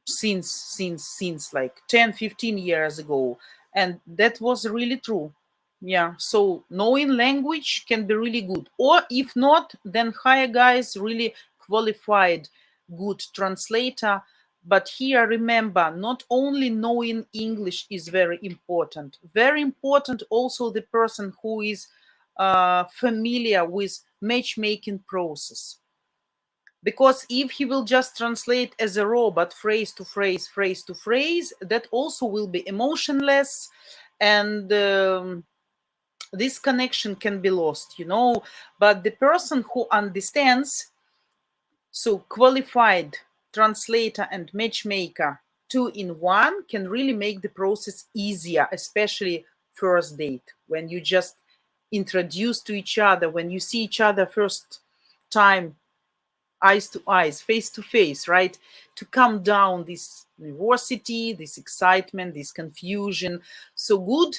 since like 10-15 years ago, and that was really true. Yeah, so knowing language can be really good, or if not, then hire guys really qualified, good translator. But here, remember, not only knowing English is very important also the person who is familiar with matchmaking process. Because if he will just translate as a robot, phrase to phrase, that also will be emotionless, and this connection can be lost. But the person who understands, so qualified translator and matchmaker, two in one, can really make the process easier, especially first date, when you just introduce to each other, when you see each other first time, eyes to eyes, face to face, right? To calm down this nervosity, this excitement, this confusion. So good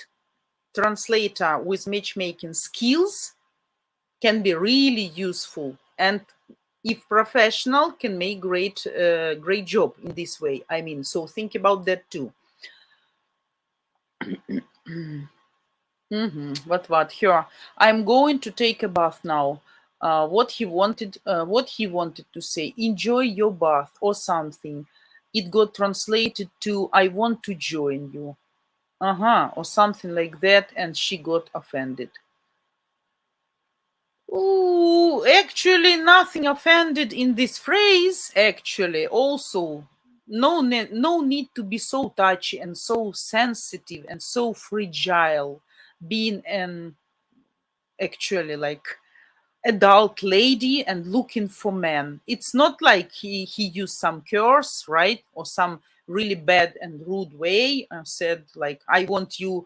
translator with matchmaking skills can be really useful, and if professional, can make great job in this way. I mean, so think about that too. What here? I'm going to take a bath now. What he wanted to say, enjoy your bath or something. It got translated to I want to join you, or something like that, and she got offended. Oh, actually, nothing offended in this phrase. Actually, also, no need to be so touchy and so sensitive and so fragile, being an actually like adult lady and looking for men. It's not like he used some curse, right, or some really bad and rude way, and said like I want you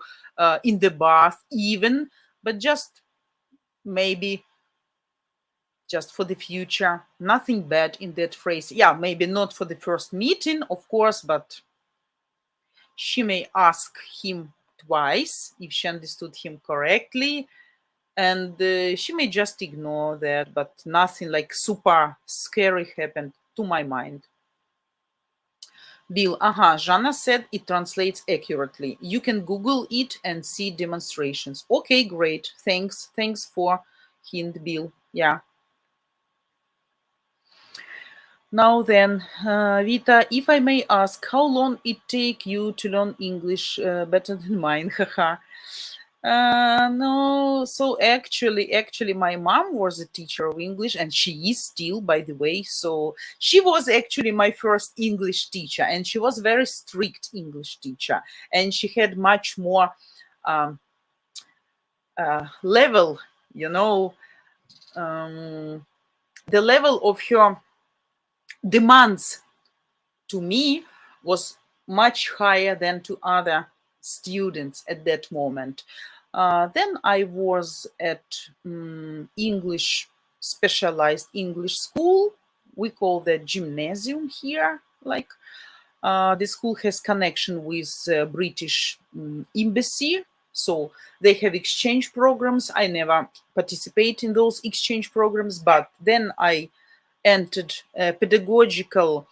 in the bath even, but just maybe just for the future. Nothing bad in that phrase. Yeah, maybe not for the first meeting, of course, but she may ask him twice if she understood him correctly, and she may just ignore that, but nothing like super scary happened to my mind. Bill, Jana said it translates accurately. You can Google it and see demonstrations. Okay, great. Thanks for hint, Bill. Yeah. Now then, Vita, if I may ask, how long it take you to learn English better than mine? Haha. No, so actually, my mom was a teacher of English, and she is still, by the way. So she was actually my first English teacher, and she was very strict English teacher, and she had much more um, level, you know, the level of her demands to me was much higher than to other students at that moment. Then I was at English, specialized English school. We call that gymnasium here. Like the school has connection with British embassy, so they have exchange programs. I never participate in those exchange programs, but then I entered a pedagogical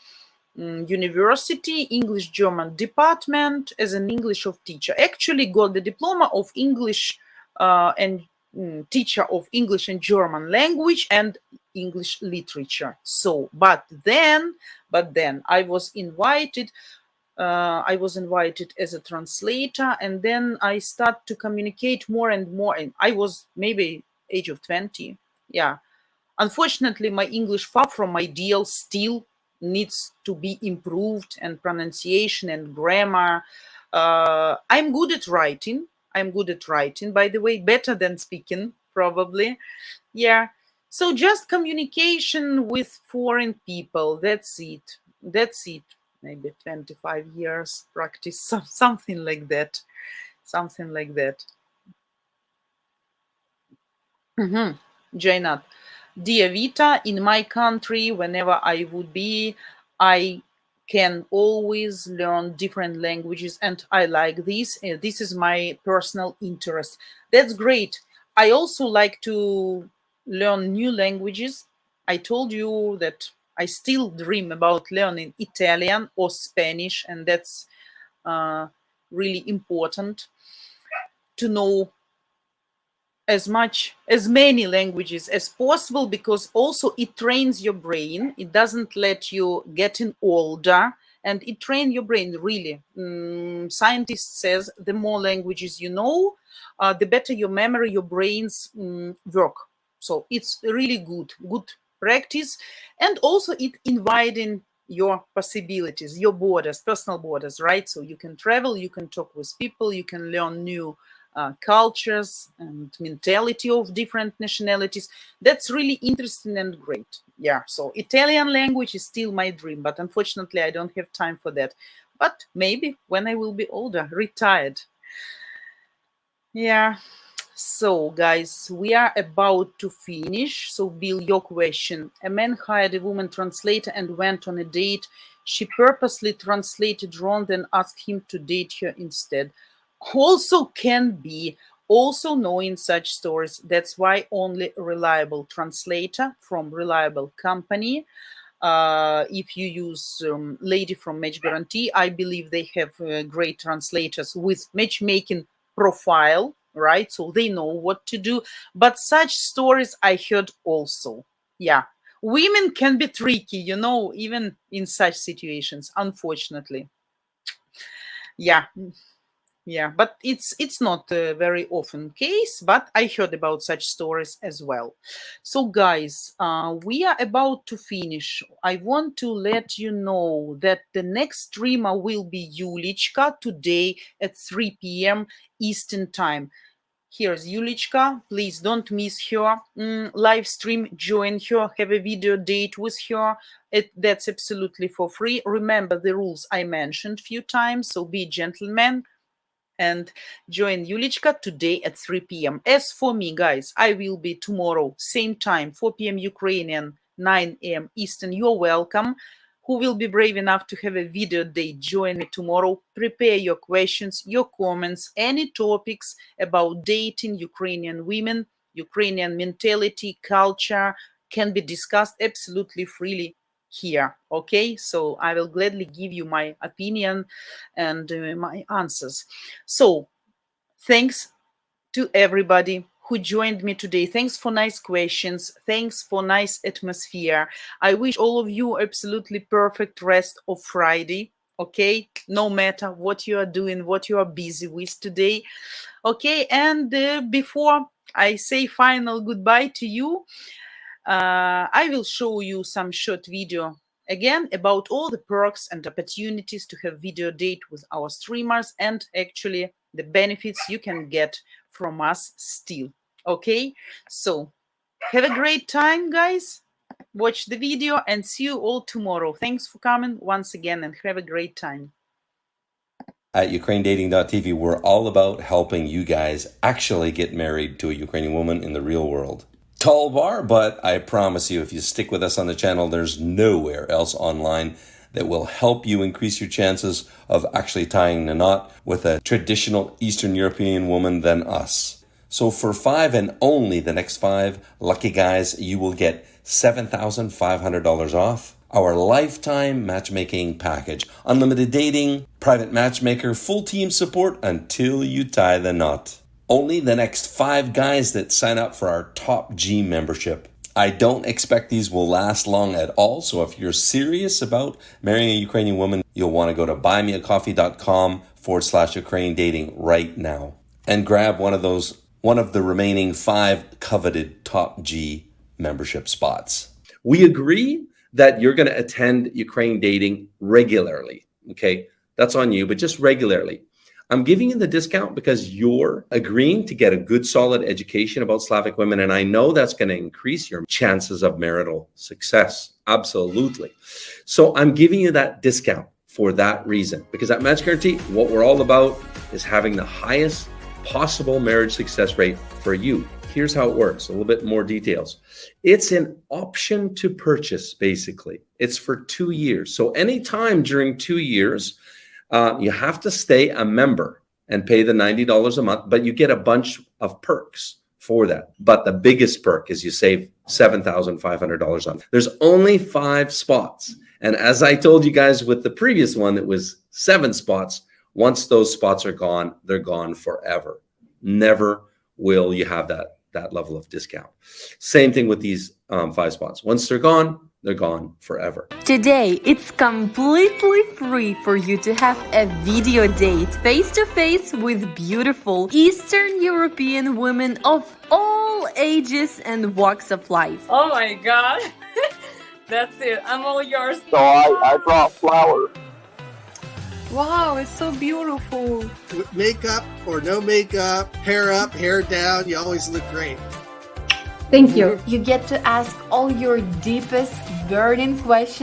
university, English German department as an English of teacher. Actually got the diploma of English and teacher of English and German language and English literature. So, but then I was invited. I was invited as a translator, and then I start to communicate more and more. And I was maybe age of 20. Yeah. Unfortunately, my English, far from ideal, still needs to be improved, and pronunciation and grammar. I'm good at writing. By the way, better than speaking, probably. Yeah. So just communication with foreign people. That's it. Maybe 25 years practice, something like that. Something like that. Jainat. Dear Vita, in my country, whenever I would be, I can always learn different languages, and I like this. This is my personal interest. That's great. I also like to learn new languages. I told you that I still dream about learning Italian or Spanish, and that's really important to know as many languages as possible, because also it trains your brain. It doesn't let you getting older, and it trains your brain really. Scientists says the more languages you know, the better your memory, your brains work. So it's really good practice, and also it inviting your possibilities, your borders, personal borders, right? So you can travel, you can talk with people, you can learn new cultures and mentality of different nationalities. That's really interesting and great. Yeah, so Italian language is still my dream, but unfortunately I don't have time for that. But maybe when I will be older, retired. Yeah. So guys, we are about to finish. So Bill, your question. A man hired a woman translator and went on a date. She purposely translated wrong, then asked him to date her instead. Also can be, also knowing such stories. That's why only reliable translator from reliable company. If you use Lady from Match Guarantee, I believe they have great translators with matchmaking profile, right? So they know what to do. But such stories I heard also. Yeah. Women can be tricky, even in such situations, unfortunately. Yeah. Yeah, but it's not a very often case, but I heard about such stories as well. So guys, we are about to finish. I want to let you know that the next streamer will be Yulichka today at 3 p.m. Eastern time. Here's Yulichka. Please don't miss her live stream. Join her. Have a video date with her. That's absolutely for free. Remember the rules I mentioned a few times. So be a gentleman. and join Yulichka today at 3 p.m. As for me, guys, I will be tomorrow, same time, 4 p.m. Ukrainian, 9 a.m. Eastern. You're welcome. Who will be brave enough to have a video day, join me tomorrow. Prepare your questions, your comments, any topics about dating Ukrainian women, Ukrainian mentality, culture, can be discussed absolutely freely here. Okay, so I will gladly give you my opinion and my answers. So thanks to everybody who joined me today. Thanks for nice questions. Thanks for nice atmosphere. I wish all of you absolutely perfect rest of Friday. Okay, no matter what you are doing, what you are busy with today. Okay, and before I say final goodbye to you, I will show you some short video again about all the perks and opportunities to have video date with our streamers and actually the benefits you can get from us still. Okay, so have a great time, guys. Watch the video and see you all tomorrow. Thanks for coming once again and have a great time. At UkraineDating.tv, we're all about helping you guys actually get married to a Ukrainian woman in the real world. Tall bar, but I promise you, if you stick with us on the channel, there's nowhere else online that will help you increase your chances of actually tying the knot with a traditional Eastern European woman than us. So for 5 and only the next 5 lucky guys, you will get $7,500 off our lifetime matchmaking package. Unlimited dating, private matchmaker, full team support until you tie the knot. Only the next 5 guys that sign up for our Top G membership. I don't expect these will last long at all, so if you're serious about marrying a Ukrainian woman, you'll want to go to buymeacoffee.com/Ukraine dating right now and grab one of the remaining 5 coveted Top G membership spots. We agree that you're going to attend Ukraine dating regularly. Okay, that's on you, but just regularly. I'm giving you the discount because you're agreeing to get a good, solid education about Slavic women. And I know that's going to increase your chances of marital success. Absolutely. So I'm giving you that discount for that reason, because at Match Guarantee, what we're all about is having the highest possible marriage success rate for you. Here's how it works. A little bit more details. It's an option to purchase, basically. It's for 2 years. So anytime during 2 years, you have to stay a member and pay the $90 a month, but you get a bunch of perks for that. But the biggest perk is you save $7,500 on. There's only 5 spots. And as I told you guys with the previous one, it was 7 spots. Once those spots are gone, they're gone forever. Never will you have that level of discount. Same thing with these 5 spots. Once they're gone forever. Today, it's completely free for you to have a video date face-to-face with beautiful Eastern European women of all ages and walks of life. Oh my god. That's it. I'm all yours. So I brought flowers. Wow, it's so beautiful. With makeup or no makeup, hair up, hair down, you always look great. Thank you. You get to ask all your deepest burning questions